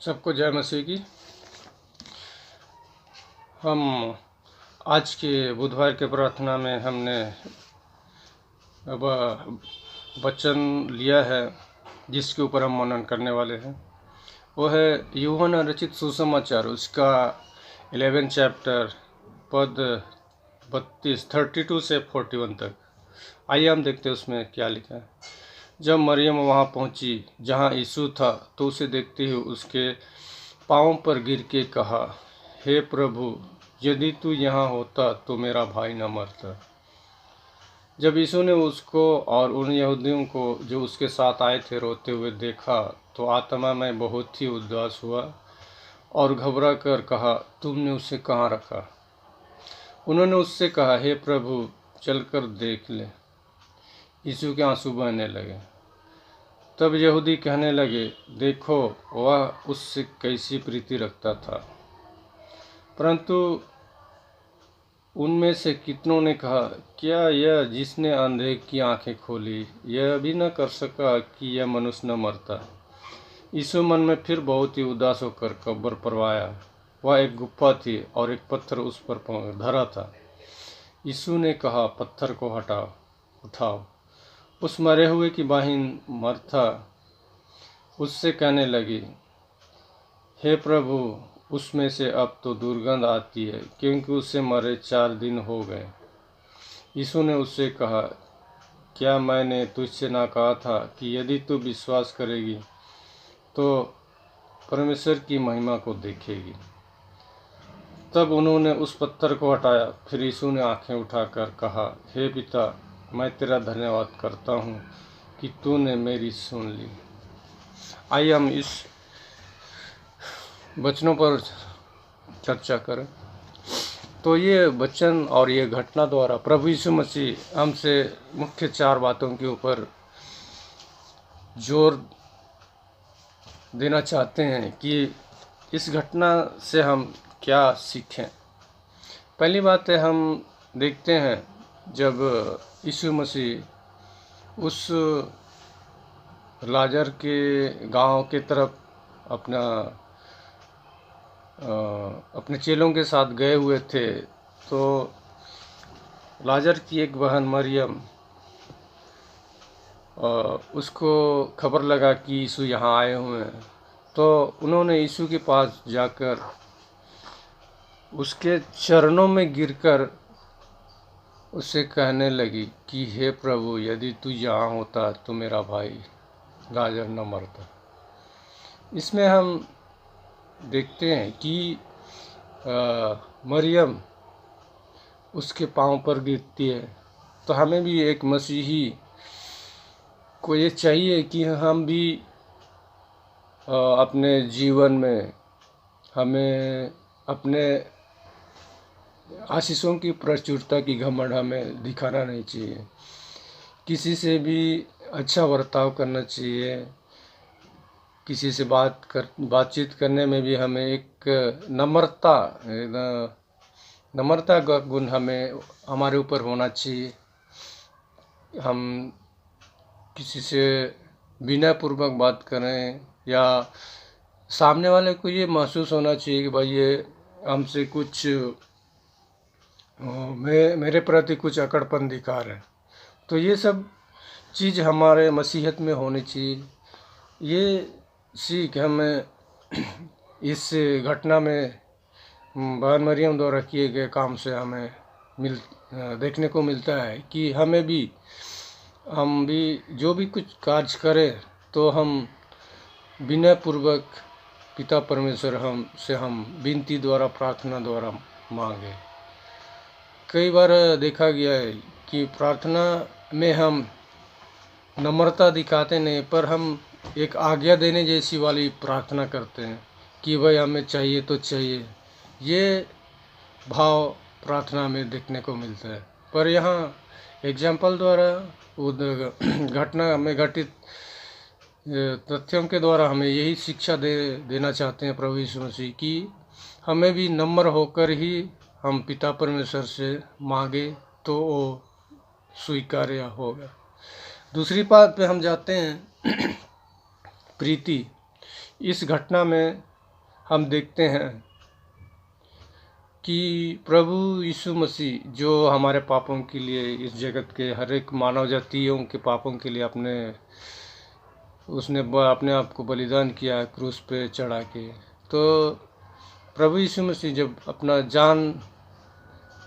सबको जय मसीह की। हम आज के बुधवार के प्रार्थना में हमने वचन लिया है जिसके ऊपर हम मनन करने वाले हैं। वो है यूहन्ना रचित सुसमाचार, उसका 11 चैप्टर पद 32 से 41 तक। आइए हम देखते हैं उसमें क्या लिखा है। जब मरियम वहाँ पहुँची जहाँ यीशु था तो उसे देखते ही उसके पाँव पर गिर के कहा, हे प्रभु, यदि तू यहाँ होता तो मेरा भाई न मरता। जब यीशु ने उसको और उन यहूदियों को जो उसके साथ आए थे रोते हुए देखा तो आत्मा में बहुत ही उदास हुआ और घबरा कर कहा, तुमने उसे कहाँ रखा? उन्होंने उससे कहा, हे प्रभु, चलकर देख ले। यीशु के आंसू बहने लगे। तब यहूदी कहने लगे, देखो वह उससे कैसी प्रीति रखता था। परंतु उनमें से कितनों ने कहा, क्या यह जिसने अंधे की आंखें खोली यह भी न कर सका कि यह मनुष्य न मरता। यीशु मन में फिर बहुत ही उदास होकर कब्र पर आया। वह एक गुफा थी और एक पत्थर उस पर धरा था। यीशु ने कहा, पत्थर को हटाओ, उठाओ। उस मरे हुए की बहन मरथा उससे कहने लगी, हे प्रभु, उसमें से अब तो दुर्गंध आती है, क्योंकि उससे मरे 4 दिन हो गए। यीशु ने उससे कहा, क्या मैंने तुझसे ना कहा था कि यदि तू विश्वास करेगी तो परमेश्वर की महिमा को देखेगी। तब उन्होंने उस पत्थर को हटाया। फिर यीशु ने आंखें उठाकर कहा, हे पिता, मैं तेरा धन्यवाद करता हूँ कि तूने मेरी सुन ली। आइए हम इस वचनों पर चर्चा करें। तो ये वचन और ये घटना द्वारा प्रभु यीशु मसीह हमसे मुख्य 4 बातों के ऊपर जोर देना चाहते हैं कि इस घटना से हम क्या सीखें। पहली बात है, हम देखते हैं जब यीशु मसीह उस लाजर के गांव के तरफ अपने चेलों के साथ गए हुए थे, तो लाजर की एक बहन मरियम उसको खबर लगा कि यीशु यहाँ आए हुए हैं। तो उन्होंने यीशु के पास जाकर उसके चरणों में गिरकर उससे कहने लगी कि हे प्रभु, यदि तू यहाँ होता तो मेरा भाई लाजर न मरता। इसमें हम देखते हैं कि मरियम उसके पांव पर गिरती है। तो हमें भी एक मसीही को ये चाहिए कि हम भी अपने जीवन में हमें अपने आशीषों की प्रचुरता की घमंड हमें दिखाना नहीं चाहिए। किसी से भी अच्छा बर्ताव करना चाहिए। किसी से बातचीत करने में भी हमें एक नम्रता का गुण हमारे ऊपर होना चाहिए। हम किसी से विनयपूर्वक बात करें, या सामने वाले को ये महसूस होना चाहिए कि भाई ये हमसे कुछ मेरे प्रति कुछ अकड़पन दिखा रहे हैं। तो ये सब चीज़ हमारे मसीहत में होनी चाहिए। ये सीख हमें इस घटना में बहन मरियम द्वारा किए गए काम से हमें देखने को मिलता है कि हम भी जो भी कुछ कार्य करें तो हम विनयपूर्वक पिता परमेश्वर हम विनती द्वारा, प्रार्थना द्वारा मांगे। कई बार देखा गया है कि प्रार्थना में हम नम्रता दिखाते नहीं, पर हम एक आज्ञा देने जैसी वाली प्रार्थना करते हैं कि भाई हमें चाहिए तो चाहिए। ये भाव प्रार्थना में देखने को मिलता है। पर यहाँ एग्जाम्पल द्वारा घटना में घटित तथ्यों के द्वारा हमें यही शिक्षा देना चाहते हैं प्रभु यीशु मसीह कि हमें भी नम्र होकर ही हम पिता परमेश्वर से मांगे तो वो स्वीकार्य होगा। दूसरी बात पे हम जाते हैं प्रीति। इस घटना में हम देखते हैं कि प्रभु यीशु मसीह जो हमारे पापों के लिए, इस जगत के हर एक मानव जातियों के पापों के लिए उसने अपने आप को बलिदान किया क्रूस पे चढ़ा के। तो प्रभु यीशु मसीह जब अपना जान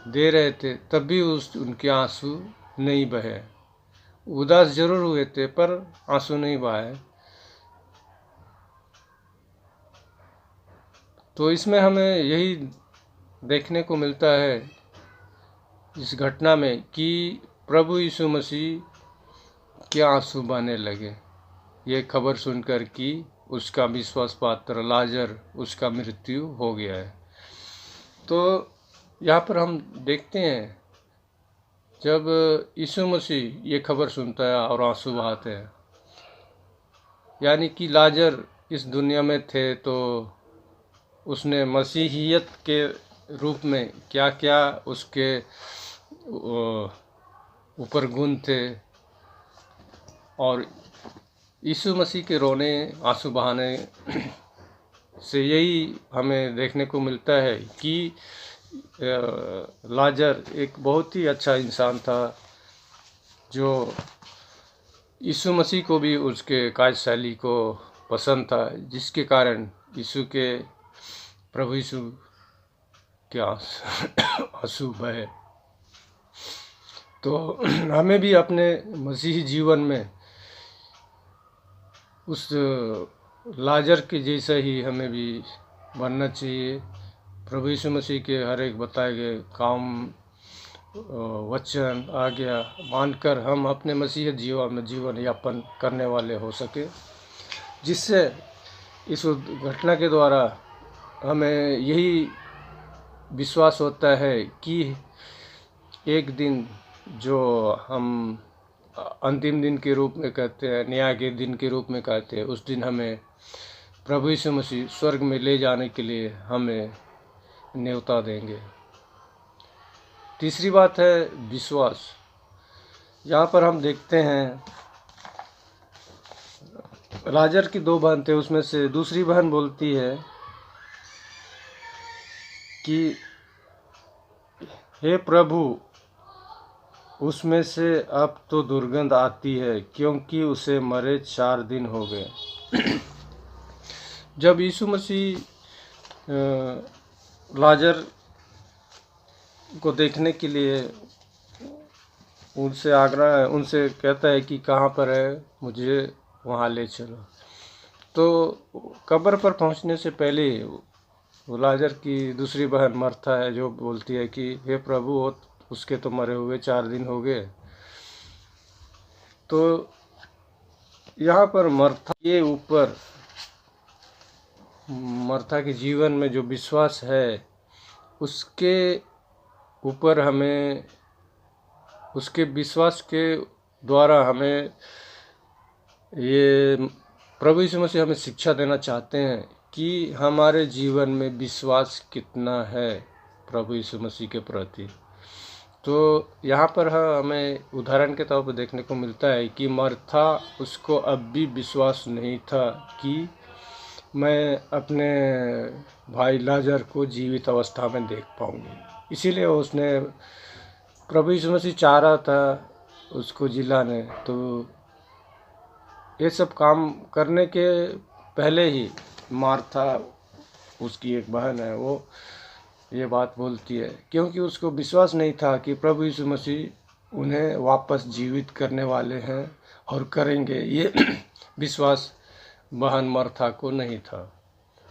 दे रहे थे तब भी उनके आंसू नहीं बहे। उदास जरूर हुए थे पर आंसू नहीं बहाए। तो इसमें हमें यही देखने को मिलता है इस घटना में कि प्रभु यीशु मसीह के आंसू बहने लगे ये खबर सुनकर कि उसका विश्वास पात्र लाजर उसका मृत्यु हो गया है। तो यहाँ पर हम देखते हैं जब यीशु मसीह ये खबर सुनता है और आंसू बहाते हैं, यानी कि लाजर इस दुनिया में थे तो उसने मसीहियत के रूप में क्या क्या उसके ऊपर गुण थे, और यीशु मसीह के रोने आंसू बहाने से यही हमें देखने को मिलता है कि लाजर एक बहुत ही अच्छा इंसान था, जो यीशु मसीह को भी उसके कार्यशैली को पसंद था, जिसके कारण प्रभु यीशु के आंसू बहे। तो हमें भी अपने मसीही जीवन में उस लाजर के जैसा ही हमें भी बनना चाहिए। प्रभु यीशु मसीह के हर एक बताए गए काम, वचन, आज्ञा मानकर हम अपने मसीही जीवन में जीवन यापन करने वाले हो सके, जिससे इस घटना के द्वारा हमें यही विश्वास होता है कि एक दिन, जो हम अंतिम दिन के रूप में कहते हैं, न्याय के दिन के रूप में कहते हैं, उस दिन हमें प्रभु यीशु मसीह स्वर्ग में ले जाने के लिए हमें न्योता देंगे। तीसरी बात है विश्वास। यहाँ पर हम देखते हैं लाजर की 2 बहन थे, उसमें से दूसरी बहन बोलती है कि हे प्रभु, उसमें से अब तो दुर्गंध आती है, क्योंकि उसे मरे 4 दिन हो गए। जब यीशु मसीह लाजर को देखने के लिए उनसे कहता है कि कहाँ पर है, मुझे वहाँ ले चलो। तो कब्र पर पहुँचने से पहले वो लाजर की दूसरी बहन मर्था है, जो बोलती है कि हे प्रभु, उसके तो मरे हुए 4 दिन हो गए। तो यहाँ पर मर्था के ऊपर, मर्था के जीवन में जो विश्वास है, उसके ऊपर हमें, उसके विश्वास के द्वारा हमें ये प्रभु यीशु मसीह हमें शिक्षा देना चाहते हैं कि हमारे जीवन में विश्वास कितना है प्रभु यीशु मसीह के प्रति। तो यहाँ पर हमें उदाहरण के तौर पर देखने को मिलता है कि मर्था, उसको अब भी विश्वास नहीं था कि मैं अपने भाई लाजर को जीवित अवस्था में देख पाऊँगी। इसीलिए उसने, प्रभु यीशु मसीह चाह रहा था उसको जिलाने। तो ये सब काम करने के पहले ही मार्था, उसकी एक बहन है, वो ये बात बोलती है, क्योंकि उसको विश्वास नहीं था कि प्रभु यीशु मसीह उन्हें वापस जीवित करने वाले हैं और करेंगे। ये विश्वास बहन मार्था को नहीं था।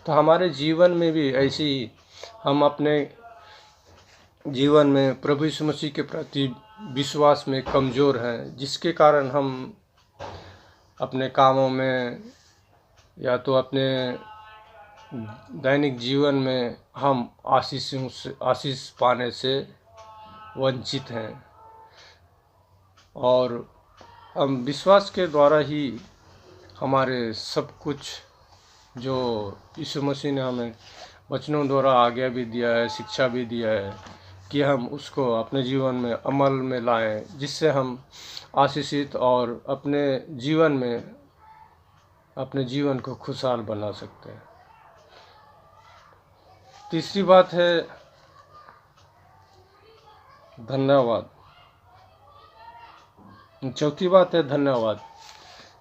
तो हमारे जीवन में भी ऐसे ही हम अपने जीवन में प्रभु यीशु मसीह के प्रति विश्वास में कमज़ोर हैं, जिसके कारण हम अपने कामों में या तो अपने दैनिक जीवन में हम आशीष पाने से वंचित हैं। और हम विश्वास के द्वारा ही हमारे सब कुछ, जो यीशु मसीह ने हमें वचनों द्वारा आज्ञा भी दिया है, शिक्षा भी दिया है, कि हम उसको अपने जीवन में अमल में लाएं, जिससे हम आशीषित और अपने जीवन में अपने जीवन को खुशहाल बना सकते हैं। तीसरी बात है धन्यवाद। चौथी बात है धन्यवाद।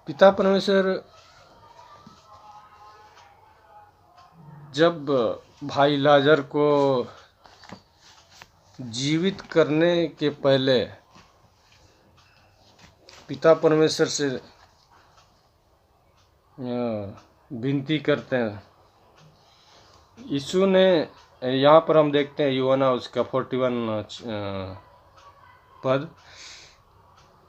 पिता परमेश्वर जब भाई लाजर को जीवित करने के पहले पिता परमेश्वर से विनती करते हैं, यीशु ने, यहाँ पर हम देखते हैं यूहन्ना उसका 41 पद,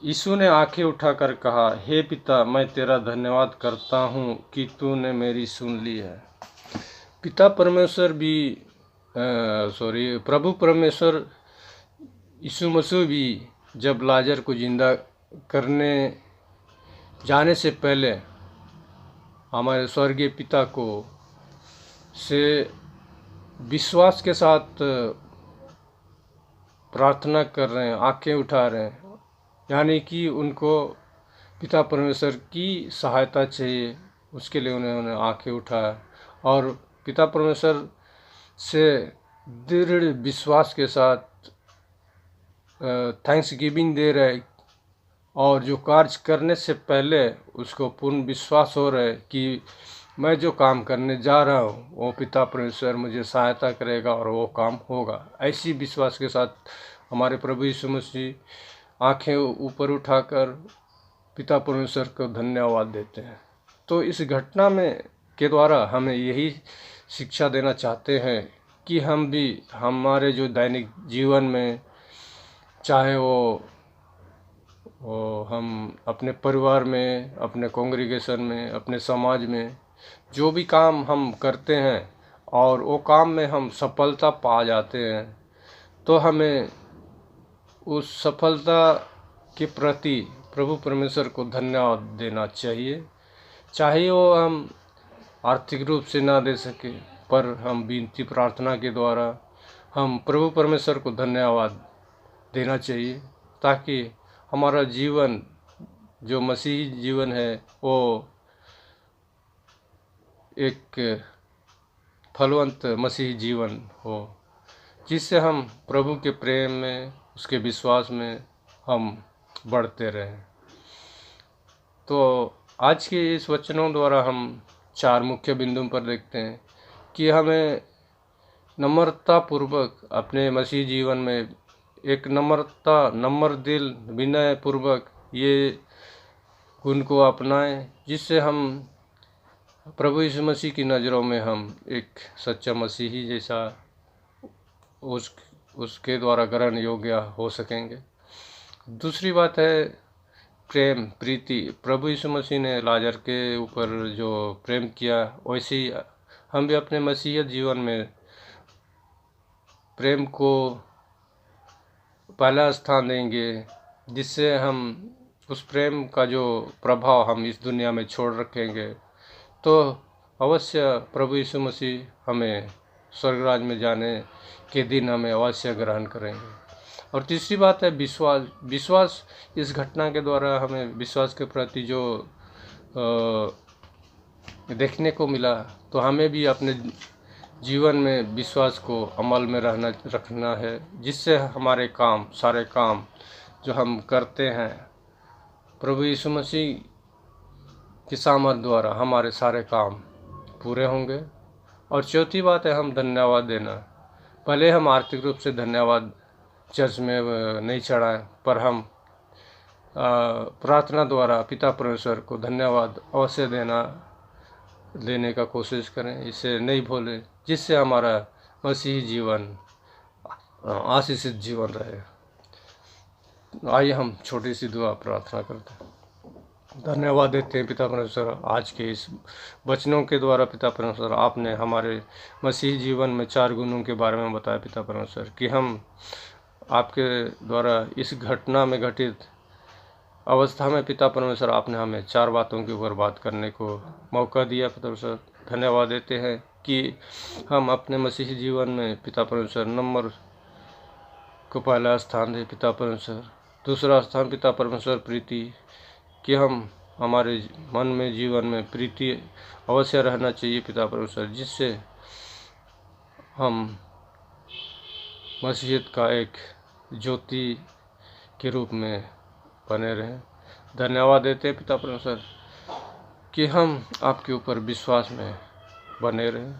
यीशु ने आंखें उठाकर कहा, हे पिता, मैं तेरा धन्यवाद करता हूँ कि तूने मेरी सुन ली है। पिता परमेश्वर भी प्रभु परमेश्वर यीशु मसीह भी जब लाजर को जिंदा करने जाने से पहले हमारे स्वर्गीय पिता को से विश्वास के साथ प्रार्थना कर रहे हैं, आंखें उठा रहे हैं, यानी कि उनको पिता परमेश्वर की सहायता चाहिए, उसके लिए उन्होंने आंखें उठाया और पिता परमेश्वर से दृढ़ विश्वास के साथ थैंक्स गिविंग दे रहे और जो कार्य करने से पहले उसको पूर्ण विश्वास हो रहा है कि मैं जो काम करने जा रहा हूँ वो पिता परमेश्वर मुझे सहायता करेगा और वो काम होगा। ऐसी विश्वास के साथ हमारे प्रभु यीशु मसीह आंखें ऊपर उठाकर पिता परमेश्वर को धन्यवाद देते हैं। तो इस घटना में के द्वारा हमें यही शिक्षा देना चाहते हैं कि हम भी हमारे जो दैनिक जीवन में, चाहे वो हम अपने परिवार में, अपने कॉन्ग्रीगेशन में, अपने समाज में जो भी काम हम करते हैं और वो काम में हम सफलता पा जाते हैं, तो हमें उस सफलता के प्रति प्रभु परमेश्वर को धन्यवाद देना चाहिए। चाहे वो हम आर्थिक रूप से ना दे सके, पर हम विनती प्रार्थना के द्वारा हम प्रभु परमेश्वर को धन्यवाद देना चाहिए, ताकि हमारा जीवन जो मसीही जीवन है वो एक फलवंत मसीही जीवन हो, जिससे हम प्रभु के प्रेम में, उसके विश्वास में हम बढ़ते रहें। तो आज के इस वचनों द्वारा हम 4 मुख्य बिंदुओं पर देखते हैं कि हमें नम्रतापूर्वक अपने मसीह जीवन में एक नम्र दिल, विनय पूर्वक ये गुण को अपनाएं, जिससे हम प्रभु यीशु मसीह की नज़रों में हम एक सच्चा मसीही जैसा उसके द्वारा ग्रहण योग्य हो सकेंगे। दूसरी बात है प्रेम, प्रीति। प्रभु यीशु मसीह ने लाजर के ऊपर जो प्रेम किया, वैसे ही हम भी अपने मसीही जीवन में प्रेम को पहला स्थान देंगे, जिससे हम उस प्रेम का जो प्रभाव हम इस दुनिया में छोड़ रखेंगे, तो अवश्य प्रभु यीशु मसीह हमें स्वर्गराज में जाने के दिन हमें अवश्य ग्रहण करेंगे। और तीसरी बात है विश्वास। इस घटना के द्वारा हमें विश्वास के प्रति जो देखने को मिला, तो हमें भी अपने जीवन में विश्वास को अमल में रखना है, जिससे हमारे सारे काम जो हम करते हैं प्रभु यीशु मसीह की सामर्थ द्वारा हमारे सारे काम पूरे होंगे। और चौथी बात है हम धन्यवाद देना। भले हम आर्थिक रूप से धन्यवाद चर्च में नहीं चढ़ाएं, पर हम प्रार्थना द्वारा पिता परमेश्वर को धन्यवाद अवश्य देने का कोशिश करें, इसे नहीं भूलें, जिससे हमारा मसीही जीवन आशीषित जीवन रहे। आइए हम छोटी सी दुआ प्रार्थना करते हैं। धन्यवाद देते हैं पिता परमेश्वर, आज के इस वचनों के द्वारा पिता परमेश्वर आपने हमारे मसीही जीवन में 4 गुणों के बारे में बताया पिता परमेश्वर, कि हम आपके द्वारा इस घटना में घटित अवस्था में पिता परमेश्वर आपने हमें 4 बातों के ऊपर बात करने को मौका दिया पिता परमेश्वर। धन्यवाद देते हैं कि हम अपने मसीही जीवन में पिता परमेश्वर नंबर को पहला स्थान दें पिता परमेश्वर। दूसरा स्थान पिता परमेश्वर प्रीति, कि हमारे मन में, जीवन में प्रीति अवश्य रहना चाहिए पिता परमेश्वर, जिससे हम मसीहत का एक ज्योति के रूप में बने रहें। धन्यवाद देते हैं पिता परमेश्वर कि हम आपके ऊपर विश्वास में बने रहें,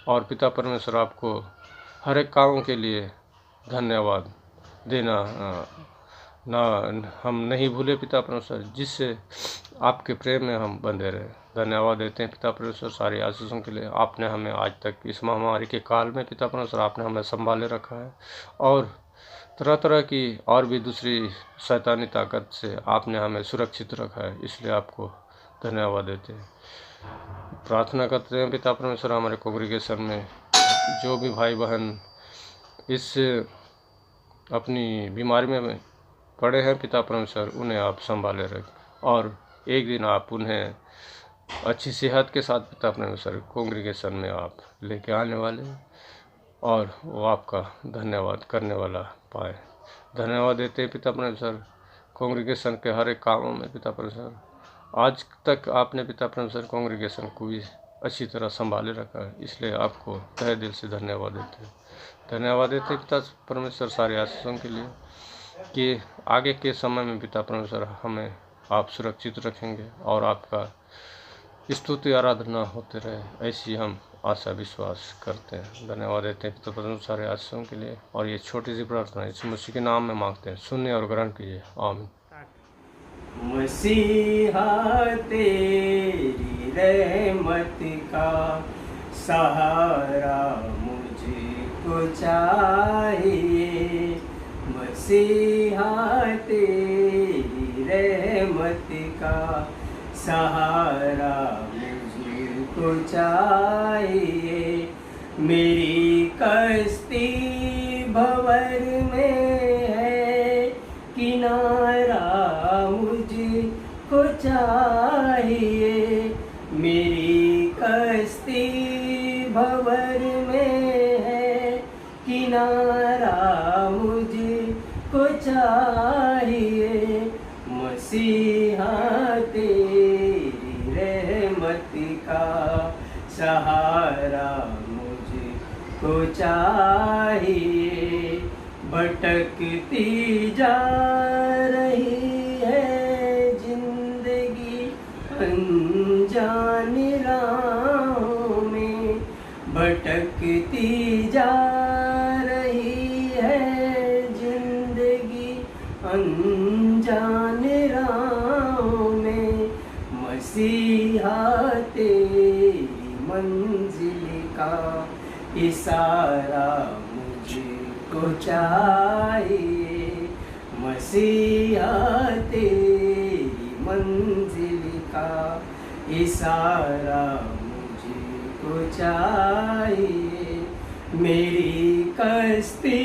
और पिता परमेश्वर आपको हर एक कामों के लिए धन्यवाद देना हम नहीं भूले पिता परमेश्वर, जिससे आपके प्रेम में हम बंधे रहे। धन्यवाद देते हैं पिता परमेश्वर सारी आशीषों के लिए। आपने हमें आज तक इस महामारी के काल में पिता परमेश्वर आपने हमें संभाले रखा है, और तरह तरह की और भी दूसरी शैतानी ताकत से आपने हमें सुरक्षित रखा है, इसलिए आपको धन्यवाद देते हैं। प्रार्थना करते हैं पिता परमेश्वर हमारे कॉन्ग्रीगेशन में जो भी भाई बहन इस अपनी बीमारी में पड़े हैं पिता परमेश्वर, उन्हें आप संभाले रखें, और एक दिन आप उन्हें अच्छी सेहत के साथ पिता परमेश्वर कॉन्ग्रीगेशन में आप लेके आने वाले हैं। और वो आपका धन्यवाद करने वाला पाए। धन्यवाद देते हैं पिता परमेश्वर कांग्रेगेशन के हर एक कामों में। पिता परमेश्वर आज तक आपने पिता परमेश्वर कांग्रेगेशन को भी अच्छी तरह संभाले रखा है, इसलिए आपको तहे दिल से धन्यवाद देते हैं। धन्यवाद देते पिता परमेश्वर सारे आशीषों के लिए कि आगे के समय में पिता परमेश्वर हमें आप सुरक्षित रखेंगे और आपका स्तुति आराधना होते रहे, ऐसी हम आशा विश्वास करते हैं। धन्यवाद देते हैं पिता परमेश्वर सारे आशीषों के लिए और ये छोटी सी प्रार्थना यीशु मसीह के नाम में मांगते हैं, सुनिए और ग्रहण कीजिए। आमीन। मसीहा तेरी रहमत का सहारा मुझको चाहिए। मसीहा तेरी रहमत का सहारा मुझको चाहिए। मेरी कश्ती भंवर में है, किनारा मुझको चाहिए। मेरी कश्ती भंवर में है, किनारा मुझको चाहिए। मसीहा तेरी रहमत का सहारा मुझको चाहिए। भटकती जा रही है जिंदगी अनजान राहों में, भटकती जा रही है जिंदगी अनजान राहों में। मसीहा तेरी मंजिल का इशारा मुझको चाहिए। मसीहा तेरी मंजिल का इशारा मुझको चाहिए। मेरी कश्ती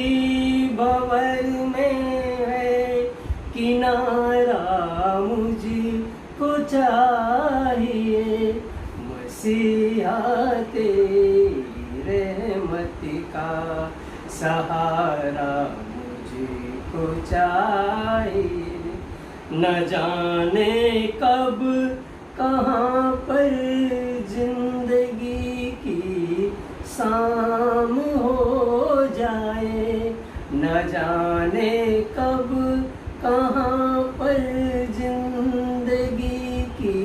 भंवर में है, किनारा मुझको चाहिए। मसीहा तेरी रहमत का सहारा मुझको चाहिए। न जाने कब कहाँ पर जिंदगी की शाम हो जाए, न जाने कब कहाँ पर जिंदगी की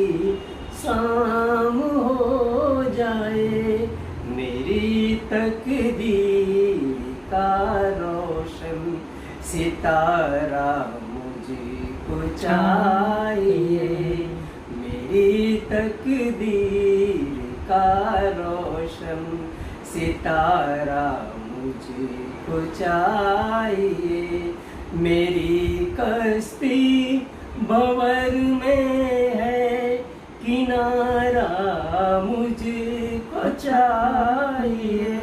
शाम हो जाए। मेरी तकदीर का रोशन सितारा मुझको चाहिए। मेरी तकदीर का रोशन सितारा मुझको चाहिए। मेरी कश्ती भंवर में है, किनारा मुझको चाहिए।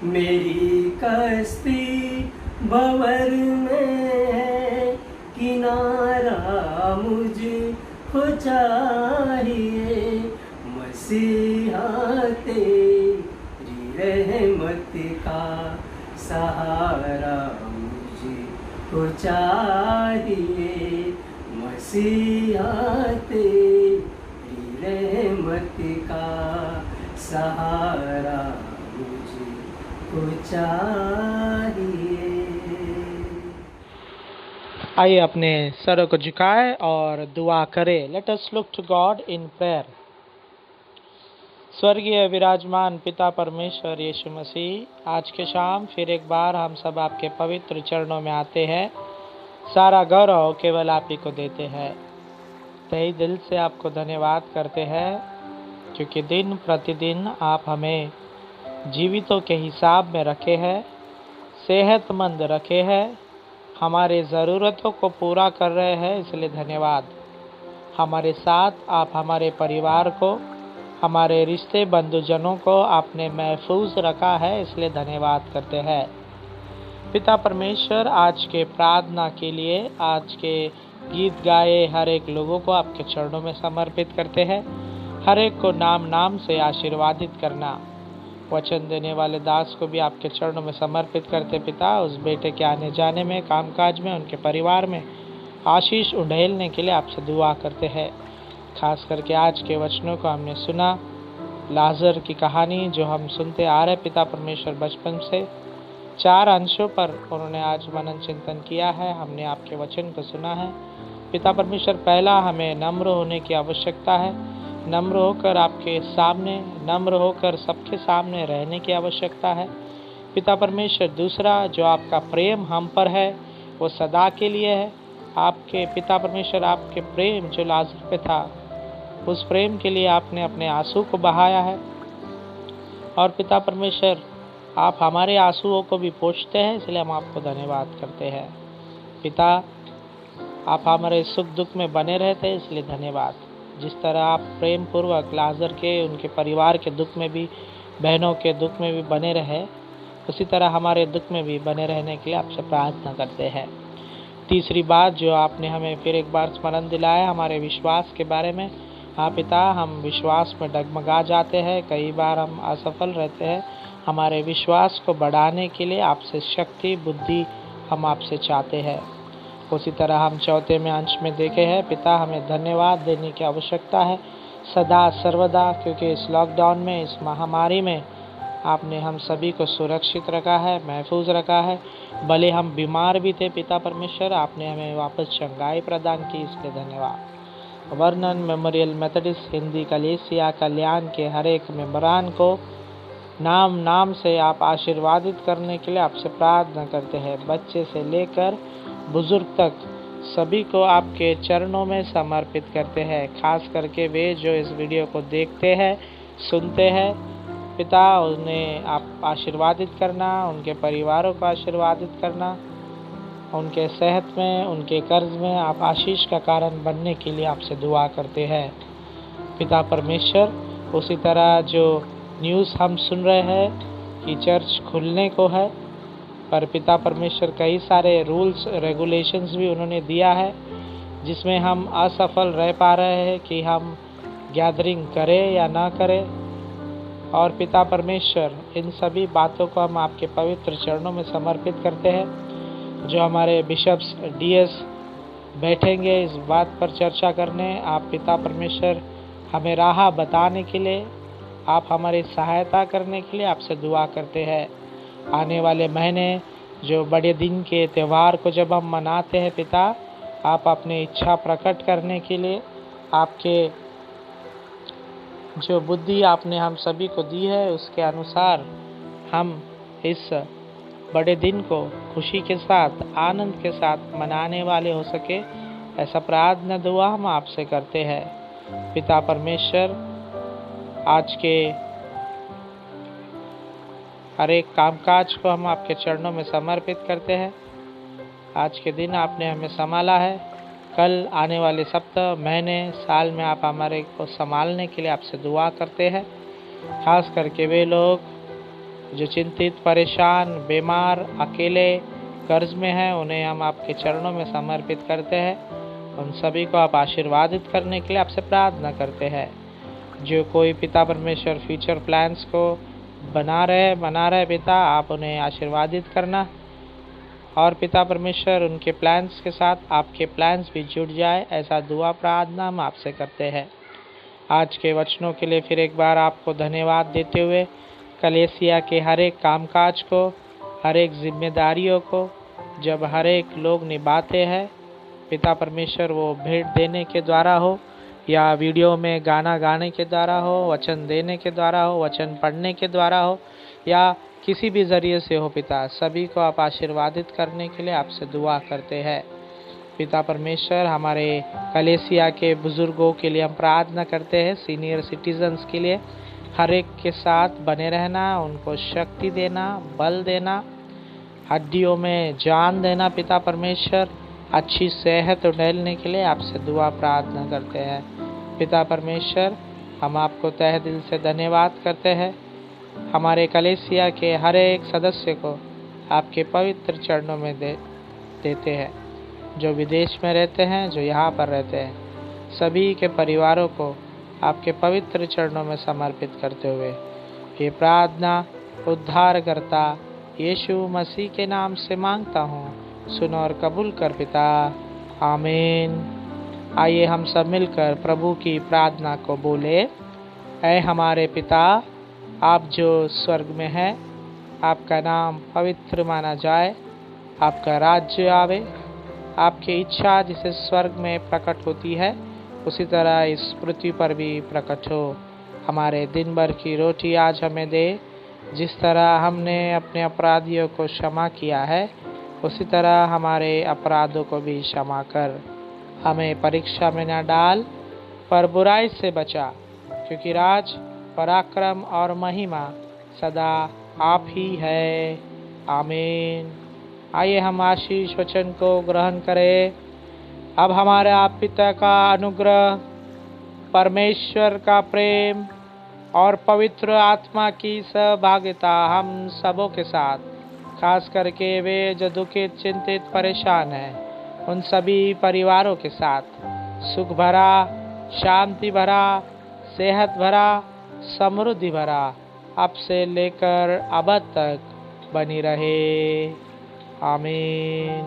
मेरी कश्ती भंवर में है, किनारा मुझको चाहिए। मसीहा तेरी रहमत का सहारा मुझको चाहिए। मसीहा तेरी रहमत का सहारा मुझको चाहिए। आइए अपने सरों को झुकाए और दुआ करें। Let us look to God in prayer. स्वर्गीय विराजमान पिता परमेश्वर यीशु मसीह, आज के शाम फिर एक बार हम सब आपके पवित्र चरणों में आते हैं। सारा गौरव केवल आप ही को देते हैं। तहे दिल से आपको धन्यवाद करते हैं, क्योंकि दिन प्रतिदिन आप हमें जीवितों के हिसाब में रखे हैं, सेहतमंद रखे हैं, हमारे ज़रूरतों को पूरा कर रहे हैं, इसलिए धन्यवाद। हमारे साथ आप हमारे परिवार को, हमारे रिश्ते बंधुजनों को आपने महफूज रखा है, इसलिए धन्यवाद करते हैं। पिता परमेश्वर, आज के प्रार्थना के लिए, आज के गीत गाए हर एक लोगों को आपके चरणों में समर्पित करते हैं। हर एक को नाम नाम से आशीर्वादित करना। वचन देने वाले दास को भी आपके चरणों में समर्पित करते पिता। उस बेटे के आने जाने में, कामकाज में, उनके परिवार में आशीष उंडेलने के लिए आपसे दुआ करते हैं। खास करके आज के वचनों को हमने सुना, लाजर की कहानी जो हम सुनते आ रहे पिता परमेश्वर बचपन से, 4 अंशों पर उन्होंने आज मनन चिंतन किया है। हमने आपके वचन को सुना है पिता परमेश्वर। पहला, हमें नम्र होने की आवश्यकता है, नम्र होकर आपके सामने, नम्र होकर सबके सामने रहने की आवश्यकता है पिता परमेश्वर। दूसरा, जो आपका प्रेम हम पर है वो सदा के लिए है। आपके पिता परमेश्वर, आपके प्रेम जो लाजर पे था, उस प्रेम के लिए आपने अपने आंसू को बहाया है। और पिता परमेश्वर, आप हमारे आंसुओं को भी पोंछते हैं, इसलिए हम आपको धन्यवाद करते हैं पिता। आप हमारे सुख दुख में बने रहते हैं, इसलिए धन्यवाद। जिस तरह आप प्रेम पूर्वक लाजर के, उनके परिवार के दुख में भी, बहनों के दुख में भी बने रहे, उसी तरह हमारे दुख में भी बने रहने के लिए आपसे प्रार्थना करते हैं। तीसरी बात जो आपने हमें फिर एक बार स्मरण दिलाया, हमारे विश्वास के बारे में। हाँ पिता, हम विश्वास में डगमगा जाते हैं, कई बार हम असफल रहते हैं। हमारे विश्वास को बढ़ाने के लिए आपसे शक्ति, बुद्धि हम आपसे चाहते हैं। उसी तरह हम चौथे में अंश में देखे हैं पिता, हमें धन्यवाद देने की आवश्यकता है सदा सर्वदा, क्योंकि इस लॉकडाउन में, इस महामारी में आपने हम सभी को सुरक्षित रखा है, महफूज रखा है। भले हम बीमार भी थे पिता परमेश्वर, आपने हमें वापस चंगाई प्रदान की, इसलिए धन्यवाद। वर्णन मेमोरियल मेथोडिस्ट हिंदी कलीसिया कल्याण के हर एक मेंबरान को नाम नाम से आप आशीर्वादित करने के लिए आपसे प्रार्थना करते हैं। बच्चे से लेकर बुजुर्ग तक सभी को आपके चरणों में समर्पित करते हैं। खास करके वे जो इस वीडियो को देखते हैं, सुनते हैं पिता, उन्हें आप आशीर्वादित करना, उनके परिवारों को आशीर्वादित करना, उनके सेहत में, उनके कर्ज में आप आशीष का कारण बनने के लिए आपसे दुआ करते हैं पिता परमेश्वर। उसी तरह जो न्यूज़ हम सुन रहे हैं कि चर्च खुलने को है, पर पिता परमेश्वर कई सारे रूल्स रेगुलेशंस भी उन्होंने दिया है, जिसमें हम असफल रह पा रहे हैं कि हम गैदरिंग करें या ना करें। और पिता परमेश्वर, इन सभी बातों को हम आपके पवित्र चरणों में समर्पित करते हैं। जो हमारे बिशप्स, डीएस बैठेंगे इस बात पर चर्चा करने, आप पिता परमेश्वर हमें राह बताने के लिए, आप हमारी सहायता करने के लिए आपसे दुआ करते हैं। आने वाले महीने जो बड़े दिन के त्यौहार को जब हम मनाते हैं पिता, आप अपनी इच्छा प्रकट करने के लिए, आपके जो बुद्धि आपने हम सभी को दी है उसके अनुसार हम इस बड़े दिन को खुशी के साथ, आनंद के साथ मनाने वाले हो सके, ऐसा प्रार्थना दुआ हम आपसे करते हैं पिता परमेश्वर। आज के हर एक कामकाज को हम आपके चरणों में समर्पित करते हैं। आज के दिन आपने हमें संभाला है, कल आने वाले सप्ताह, महीने, साल में आप हमारे को संभालने के लिए आपसे दुआ करते हैं। खास करके वे लोग जो चिंतित, परेशान, बीमार, अकेले, कर्ज में हैं, उन्हें हम आपके चरणों में समर्पित करते हैं। उन सभी को आप आशीर्वादित करने के लिए आपसे प्रार्थना करते हैं। जो कोई पिता परमेश्वर फ्यूचर प्लान्स को बना रहे पिता, आप उन्हें आशीर्वादित करना, और पिता परमेश्वर उनके प्लान्स के साथ आपके प्लान्स भी जुड़ जाए, ऐसा दुआ प्रार्थना हम आपसे करते हैं। आज के वचनों के लिए फिर एक बार आपको धन्यवाद देते हुए, कलीसिया के हर एक कामकाज को, हर एक जिम्मेदारियों को जब हर एक लोग निभाते हैं पिता परमेश्वर, वो भेंट देने के द्वारा हो या वीडियो में गाना गाने के द्वारा हो, वचन देने के द्वारा हो, वचन पढ़ने के द्वारा हो, या किसी भी ज़रिए से हो पिता, सभी को आप आशीर्वादित करने के लिए आपसे दुआ करते हैं पिता परमेश्वर। हमारे कलीसिया के बुज़ुर्गों के लिए हम प्रार्थना करते हैं, सीनियर सिटीजन्स के लिए, हर एक के साथ बने रहना, उनको शक्ति देना, बल देना, हड्डियों में जान देना पिता परमेश्वर, अच्छी सेहत उड़ेलने के लिए आपसे दुआ प्रार्थना करते हैं पिता परमेश्वर। हम आपको तहे दिल से धन्यवाद करते हैं। हमारे कलीसिया के हर एक सदस्य को आपके पवित्र चरणों में देते हैं, जो विदेश में रहते हैं, जो यहाँ पर रहते हैं, सभी के परिवारों को आपके पवित्र चरणों में समर्पित करते हुए ये प्रार्थना उद्धारकर्ता यीशु मसीह के नाम से मांगता हूँ, सुन और कबूल कर पिता, आमीन। आइए हम सब मिलकर प्रभु की प्रार्थना को बोले। ऐ हमारे पिता, आप जो स्वर्ग में हैं, आपका नाम पवित्र माना जाए, आपका राज्य आवे, आपकी इच्छा जिसे स्वर्ग में प्रकट होती है उसी तरह इस पृथ्वी पर भी प्रकट हो। हमारे दिन भर की रोटी आज हमें दे, जिस तरह हमने अपने अपराधियों को क्षमा किया है उसी तरह हमारे अपराधों को भी क्षमा कर। हमें परीक्षा में न डाल पर बुराई से बचा, क्योंकि राज, पराक्रम और महिमा सदा आप ही है, आमीन। आइए हम आशीष वचन को ग्रहण करें। अब हमारे आप पिता का अनुग्रह, परमेश्वर का प्रेम और पवित्र आत्मा की सहभागिता हम सबों के साथ, खास करके वे जो दुखित, चिंतित, परेशान हैं, उन सभी परिवारों के साथ सुख भरा, शांति भरा, सेहत भरा, समृद्धि भरा अब से लेकर अब तक बनी रहे, आमीन।